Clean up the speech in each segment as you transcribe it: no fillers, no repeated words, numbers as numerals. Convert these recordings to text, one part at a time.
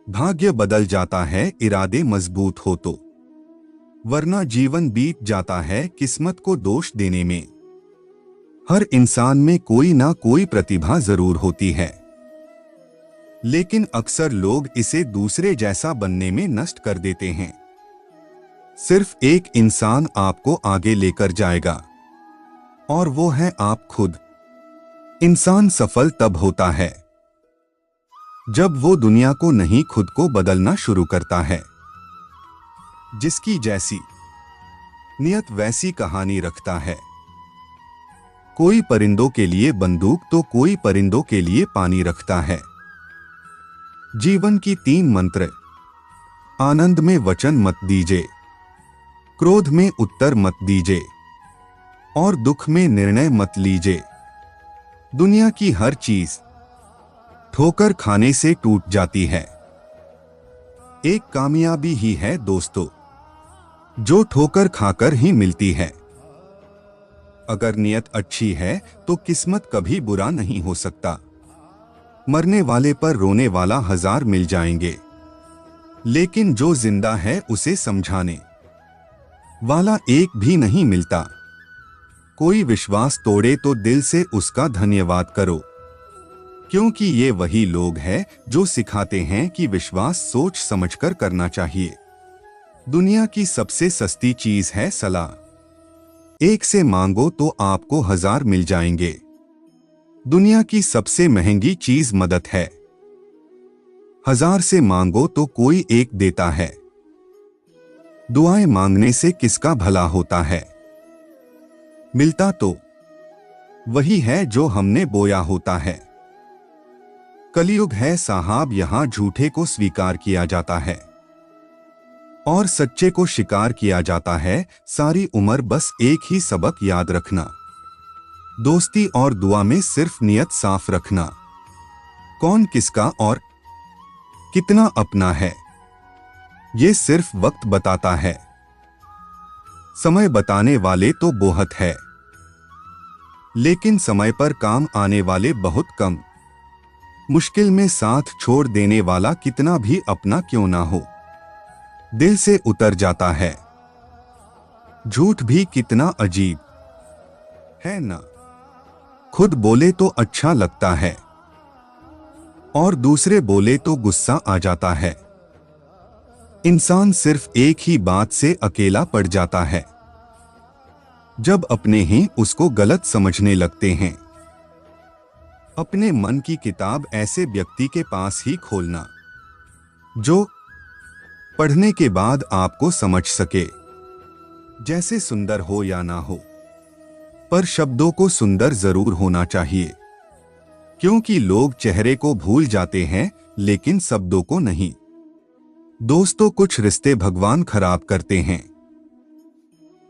भाग्य बदल जाता है इरादे मजबूत हो तो, वरना जीवन बीत जाता है किस्मत को दोष देने में। हर इंसान में कोई ना कोई प्रतिभा जरूर होती है, लेकिन अक्सर लोग इसे दूसरे जैसा बनने में नष्ट कर देते हैं। सिर्फ एक इंसान आपको आगे लेकर जाएगा, और वो है आप खुद। इंसान सफल तब होता है जब वो दुनिया को नहीं, खुद को बदलना शुरू करता है। जिसकी जैसी नियत वैसी कहानी रखता है। कोई परिंदों के लिए बंदूक तो कोई परिंदों के लिए पानी रखता है। जीवन की 3 मंत्र। आनंद में वचन मत दीजिए, क्रोध में उत्तर मत दीजिए, और दुख में निर्णय मत लीजिए। दुनिया की हर चीज ठोकर खाने से टूट जाती है। एक कामयाबी ही है दोस्तों, जो ठोकर खाकर ही मिलती है। अगर नियत अच्छी है तो किस्मत कभी बुरा नहीं हो सकता। मरने वाले पर रोने वाला 1000 मिल जाएंगे, लेकिन जो जिंदा है उसे समझाने वाला एक भी नहीं मिलता। कोई विश्वास तोड़े तो दिल से उसका धन्यवाद करो, क्योंकि ये वही लोग हैं जो सिखाते हैं कि विश्वास सोच समझकर करना चाहिए। दुनिया की सबसे सस्ती चीज है सलाह। एक से मांगो तो आपको 1000 मिल जाएंगे। दुनिया की सबसे महंगी चीज मदद है। 1000 से मांगो तो कोई एक देता है। दुआएं मांगने से किसका भला होता है? मिलता तो वही है जो हमने बोया होता है। कलयुग है साहब, यहां झूठे को स्वीकार किया जाता है और सच्चे को शिकार किया जाता है। सारी उम्र बस एक ही सबक याद रखना, दोस्ती और दुआ में सिर्फ नियत साफ रखना। कौन किसका और कितना अपना है, ये सिर्फ वक्त बताता है। समय बताने वाले तो बहुत है, लेकिन समय पर काम आने वाले बहुत कम। मुश्किल में साथ छोड़ देने वाला कितना भी अपना क्यों ना हो, दिल से उतर जाता है। झूठ भी कितना अजीब है ना, खुद बोले तो अच्छा लगता है और दूसरे बोले तो गुस्सा आ जाता है। इंसान सिर्फ एक ही बात से अकेला पड़ जाता है, जब अपने ही उसको गलत समझने लगते हैं। अपने मन की किताब ऐसे व्यक्ति के पास ही खोलना जो पढ़ने के बाद आपको समझ सके। जैसे सुंदर हो या ना हो, पर शब्दों को सुंदर जरूर होना चाहिए, क्योंकि लोग चेहरे को भूल जाते हैं लेकिन शब्दों को नहीं। दोस्तों, कुछ रिश्ते भगवान खराब करते हैं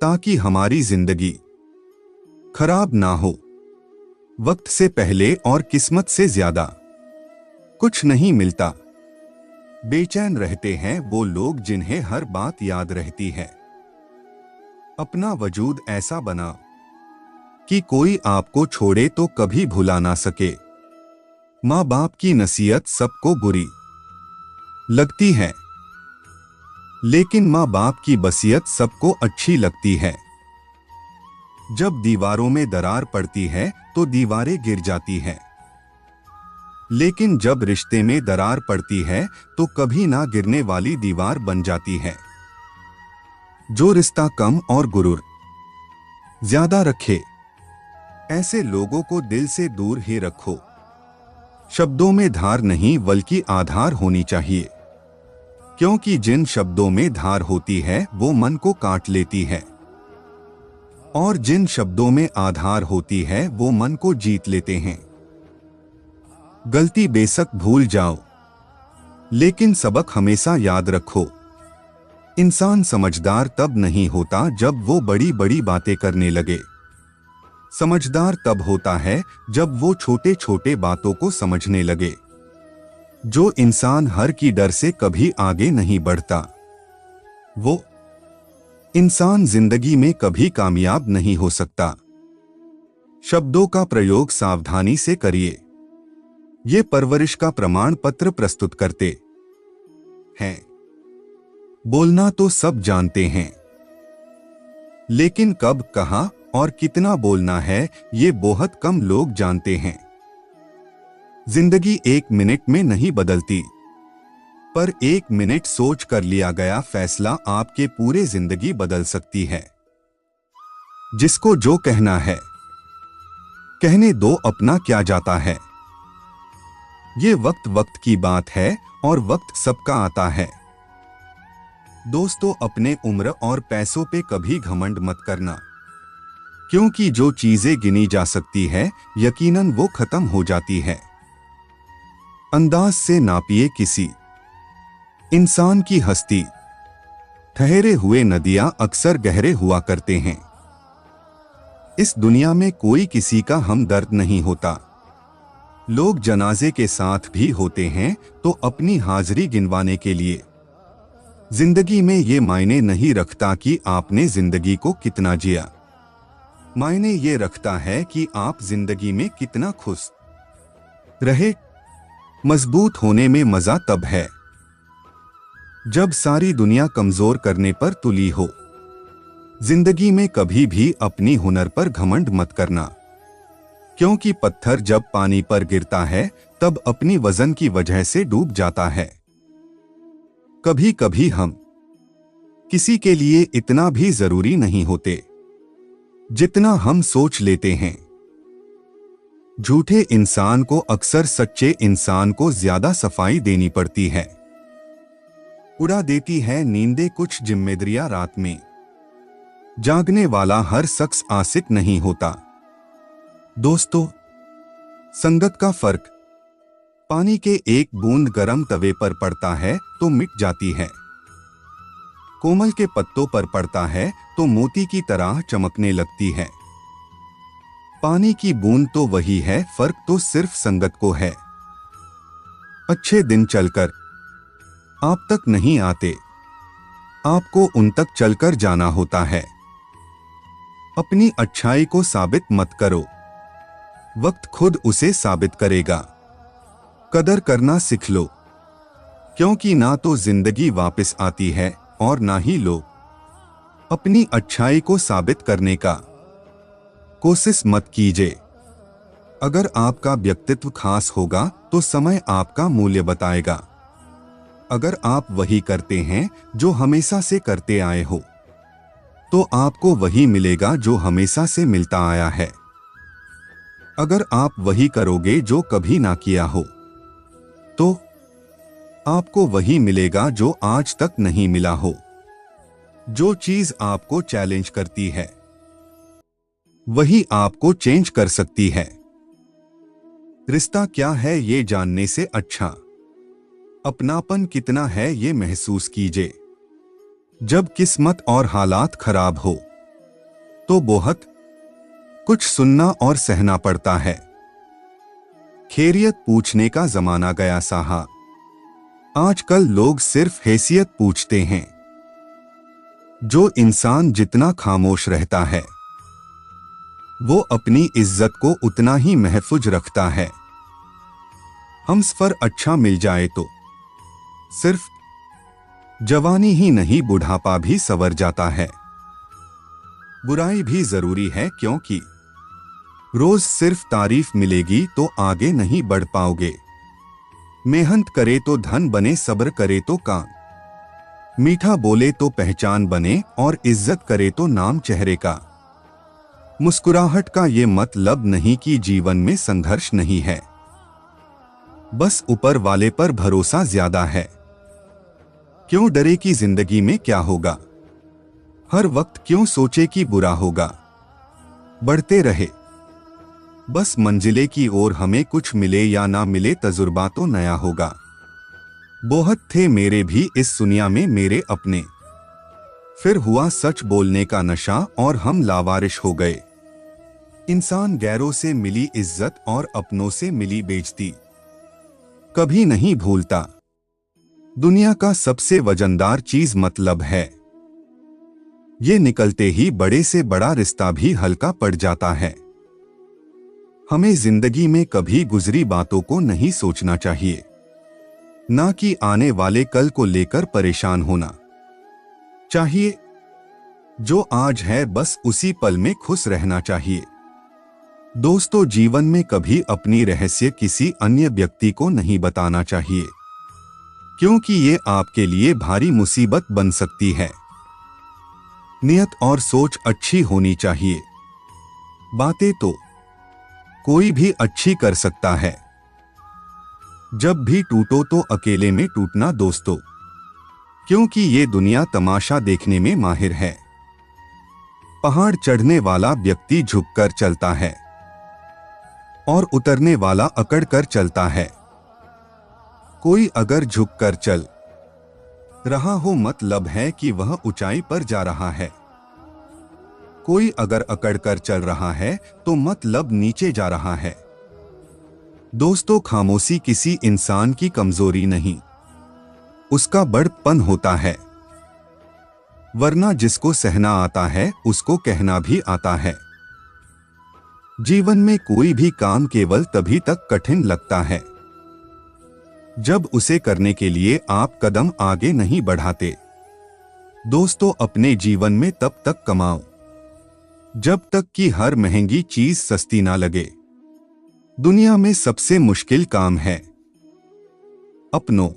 ताकि हमारी जिंदगी खराब ना हो। वक्त से पहले और किस्मत से ज्यादा कुछ नहीं मिलता। बेचैन रहते हैं वो लोग जिन्हें हर बात याद रहती है। अपना वजूद ऐसा बना कि कोई आपको छोड़े तो कभी भुला ना सके। माँ बाप की नसीहत सबको बुरी लगती है, लेकिन माँ बाप की वसीयत सबको अच्छी लगती है। जब दीवारों में दरार पड़ती है तो दीवारें गिर जाती हैं, लेकिन जब रिश्ते में दरार पड़ती है तो कभी ना गिरने वाली दीवार बन जाती है। जो रिश्ता कम और गुरूर ज्यादा रखे, ऐसे लोगों को दिल से दूर ही रखो। शब्दों में धार नहीं बल्कि आधार होनी चाहिए, क्योंकि जिन शब्दों में धार होती है वो मन को काट लेती है, और जिन शब्दों में आधार होती है वो मन को जीत लेते हैं। गलती बेशक भूल जाओ, लेकिन सबक हमेशा याद रखो। इंसान समझदार तब नहीं होता जब वो बड़ी बड़ी बातें करने लगे। समझदार तब होता है जब वो छोटे छोटे बातों को समझने लगे। जो इंसान हर की डर से कभी आगे नहीं बढ़ता, वो इंसान जिंदगी में कभी कामयाब नहीं हो सकता। शब्दों का प्रयोग सावधानी से करिए, ये परवरिश का प्रमाण पत्र प्रस्तुत करते हैं। बोलना तो सब जानते हैं, लेकिन कब, कहां और कितना बोलना है ये बहुत कम लोग जानते हैं। जिंदगी 1 मिनट में नहीं बदलती, पर 1 मिनट सोच कर लिया गया फैसला आपके पूरे जिंदगी बदल सकती है। जिसको जो कहना है कहने दो, अपना क्या जाता है। ये वक्त वक्त की बात है और वक्त सबका आता है। दोस्तों, अपने उम्र और पैसों पे कभी घमंड मत करना, क्योंकि जो चीजें गिनी जा सकती है यकीनन वो खत्म हो जाती है। अंदाज से नापिए किसी इंसान की हस्ती, ठहरे हुए नदियां अक्सर गहरे हुआ करते हैं। इस दुनिया में कोई किसी का हमदर्द नहीं होता। लोग जनाजे के साथ भी होते हैं तो अपनी हाजिरी गिनवाने के लिए। जिंदगी में ये मायने नहीं रखता कि आपने जिंदगी को कितना जिया, मायने ये रखता है कि आप जिंदगी में कितना खुश रहे। मजबूत होने में मजा तब है जब सारी दुनिया कमजोर करने पर तुली हो। जिंदगी में कभी भी अपनी हुनर पर घमंड मत करना, क्योंकि पत्थर जब पानी पर गिरता है तब अपनी वजन की वजह से डूब जाता है। कभी कभी हम किसी के लिए इतना भी जरूरी नहीं होते जितना हम सोच लेते हैं। झूठे इंसान को अक्सर सच्चे इंसान को ज्यादा सफाई देनी पड़ती है। उड़ा देती है नींदें कुछ जिम्मेदारियां रात में। जागने वाला हर शख्स आशिक नहीं होता। दोस्तों, संगत का फर्क पानी के एक बूंद गर्म तवे पर पड़ता है तो मिट जाती है, कोमल के पत्तों पर पड़ता है तो मोती की तरह चमकने लगती है। पानी की बूंद तो वही है, फर्क तो सिर्फ संगत को है। अच्छे दिन चलकर आप तक नहीं आते, आपको उन तक चलकर जाना होता है। अपनी अच्छाई को साबित मत करो, वक्त खुद उसे साबित करेगा। कदर करना सीख लो, क्योंकि ना तो जिंदगी वापस आती है और ना ही लोग। अपनी अच्छाई को साबित करने का कोशिश मत कीजिए। अगर आपका व्यक्तित्व खास होगा तो समय आपका मूल्य बताएगा। अगर आप वही करते हैं जो हमेशा से करते आए हो, तो आपको वही मिलेगा जो हमेशा से मिलता आया है। अगर आप वही करोगे जो कभी ना किया हो, तो आपको वही मिलेगा जो आज तक नहीं मिला हो। जो चीज आपको चैलेंज करती है वही आपको चेंज कर सकती है। रिश्ता क्या है ये जानने से अच्छा अपनापन कितना है ये महसूस कीजिए। जब किस्मत और हालात खराब हो तो बहुत कुछ सुनना और सहना पड़ता है। खैरियत पूछने का जमाना गया साहा, आजकल लोग सिर्फ हैसियत पूछते हैं। जो इंसान जितना खामोश रहता है वो अपनी इज्जत को उतना ही महफूज रखता है। हमसफर अच्छा मिल जाए तो सिर्फ जवानी ही नहीं, बुढ़ापा भी संवर जाता है। बुराई भी जरूरी है, क्योंकि रोज सिर्फ तारीफ मिलेगी तो आगे नहीं बढ़ पाओगे। मेहनत करे तो धन बने, सब्र करे तो काम, मीठा बोले तो पहचान बने और इज्जत करे तो नाम चेहरे का। मुस्कुराहट का ये मतलब नहीं कि जीवन में संघर्ष नहीं है, बस ऊपर वाले पर भरोसा ज्यादा है। क्यों डरे कि जिंदगी में क्या होगा, हर वक्त क्यों सोचे कि बुरा होगा। बढ़ते रहे बस मंजिले की ओर, हमें कुछ मिले या ना मिले तजुर्बा तो नया होगा। बहुत थे मेरे भी इस दुनिया में मेरे अपने, फिर हुआ सच बोलने का नशा और हम लावारिश हो गए। इंसान गैरों से मिली इज्जत और अपनों से मिली बेइज्जती कभी नहीं भूलता। दुनिया का सबसे वजनदार चीज मतलब है, ये निकलते ही बड़े से बड़ा रिश्ता भी हल्का पड़ जाता है। हमें जिंदगी में कभी गुजरी बातों को नहीं सोचना चाहिए, ना कि आने वाले कल को लेकर परेशान होना चाहिए। जो आज है बस उसी पल में खुश रहना चाहिए। दोस्तों, जीवन में कभी अपनी रहस्य किसी अन्य व्यक्ति को नहीं बताना चाहिए, क्योंकि ये आपके लिए भारी मुसीबत बन सकती है। नियत और सोच अच्छी होनी चाहिए। बातें तो कोई भी अच्छी कर सकता है। जब भी टूटो तो अकेले में टूटना दोस्तों, क्योंकि ये दुनिया तमाशा देखने में माहिर है। पहाड़ चढ़ने वाला व्यक्ति झुककर चलता है और उतरने वाला अकड़ कर चलता है। कोई अगर झुककर चल रहा हो मतलब है कि वह ऊंचाई पर जा रहा है। कोई अगर अकड़ कर चल रहा है तो मतलब नीचे जा रहा है। दोस्तों, खामोशी किसी इंसान की कमजोरी नहीं, उसका बड़पन होता है। वरना जिसको सहना आता है उसको कहना भी आता है। जीवन में कोई भी काम केवल तभी तक कठिन लगता है जब उसे करने के लिए आप कदम आगे नहीं बढ़ाते। दोस्तों, अपने जीवन में तब तक कमाओ जब तक कि हर महंगी चीज सस्ती ना लगे। दुनिया में सबसे मुश्किल काम है अपनों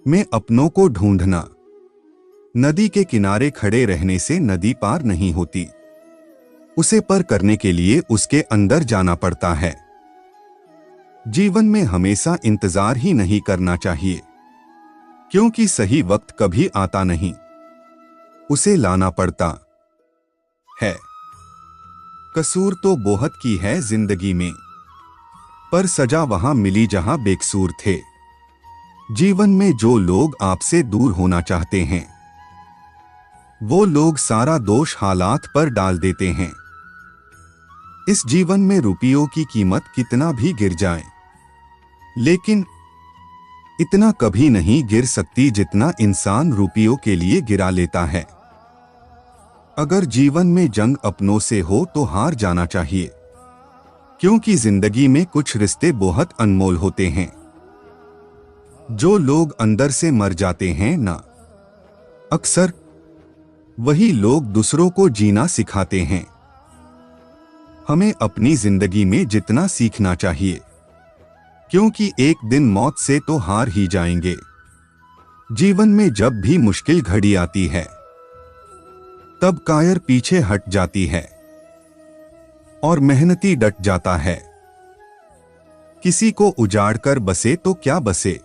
में अपनों को ढूंढना। नदी के किनारे खड़े रहने से नदी पार नहीं होती, उसे पार करने के लिए उसके अंदर जाना पड़ता है। जीवन में हमेशा इंतजार ही नहीं करना चाहिए, क्योंकि सही वक्त कभी आता नहीं, उसे लाना पड़ता है। कसूर तो बहुत की है जिंदगी में, पर सजा वहां मिली जहां बेकसूर थे। जीवन में जो लोग आपसे दूर होना चाहते हैं वो लोग सारा दोष हालात पर डाल देते हैं। इस जीवन में रुपयों की कीमत कितना भी गिर जाए, लेकिन इतना कभी नहीं गिर सकती जितना इंसान रुपयों के लिए गिरा लेता है। अगर जीवन में जंग अपनों से हो तो हार जाना चाहिए, क्योंकि जिंदगी में कुछ रिश्ते बहुत अनमोल होते हैं। जो लोग अंदर से मर जाते हैं ना, अक्सर वही लोग दूसरों को जीना सिखाते हैं। हमें अपनी जिंदगी में जितना सीखना चाहिए, क्योंकि एक दिन मौत से तो हार ही जाएंगे। जीवन में जब भी मुश्किल घड़ी आती है तब कायर पीछे हट जाती है और मेहनती डट जाता है। किसी को उजाड़ कर बसे तो क्या बसे,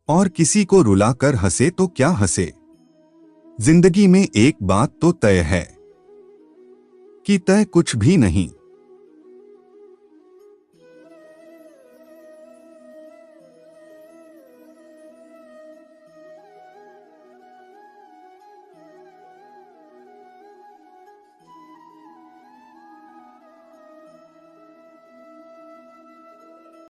और किसी को रुलाकर हंसे तो क्या हंसे। जिंदगी में एक बात तो तय है कि तय कुछ भी नहीं।